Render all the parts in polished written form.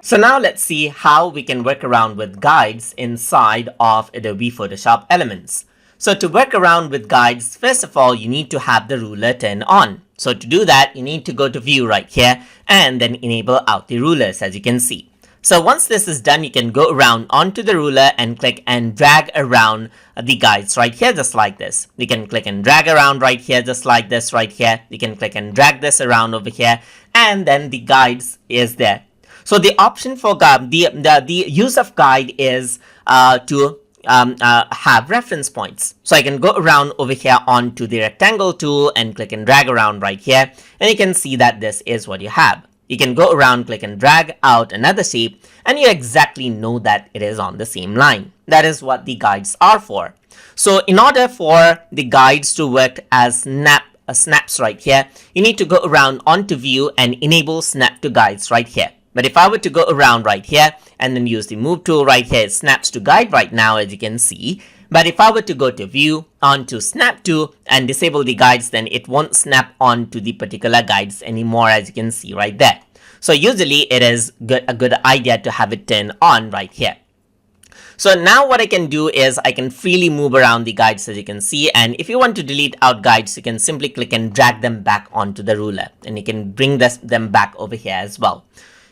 So now let's see how we can work around with guides inside of Adobe Photoshop Elements. So to work around with guides, first of all, you need to have the ruler turned on. So to do that, you need to go to View right here and then enable out the rulers, as you can see. So once this is done, you can go around onto the ruler and click and drag around the guides right here, just like this. You can click and drag around right here, just like this right here. You can click and drag this around over here, and then the guides is there. So the option for the use of guide is to have reference points. So I can go around over here onto the rectangle tool and click and drag around right here, and you can see that this is what you have. You can go around, click and drag out another shape, and you exactly know that it is on the same line. That is what the guides are for. So in order for the guides to work as snaps right here, you need to go around onto View and enable Snap to Guides right here. But if I were to go around right here and then use the move tool right here, it snaps to guide right now, as you can see. But if I were to go to View, onto Snap to, and disable the guides, then it won't snap onto the particular guides anymore, as you can see right there. So usually it is a good idea to have it turned on right here. So now what I can do is I can freely move around the guides, as you can see, and if you want to delete out guides, you can simply click and drag them back onto the ruler, and you can bring them back over here as well.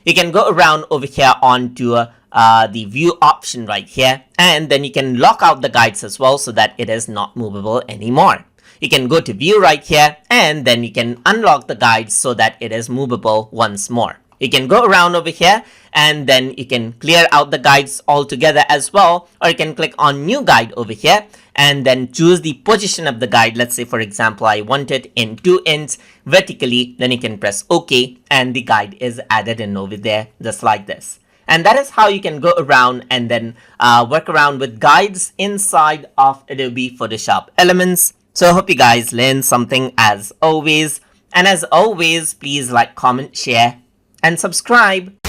You can go around over here onto the View option right here, and then you can lock out the guides as well so that it is not movable anymore. You can go to View right here, and then you can unlock the guides so that it is movable once more. You can go around over here, and then you can clear out the guides altogether as well, or you can click on New Guide over here and then choose the position of the guide. Let's say, for example, I want it in 2 inches vertically, then you can press OK, and the guide is added in over there, just like this. And that is how you can go around and then work around with guides inside of Adobe Photoshop Elements. So I hope you guys learned something as always. And as always, please like, comment, share, and subscribe.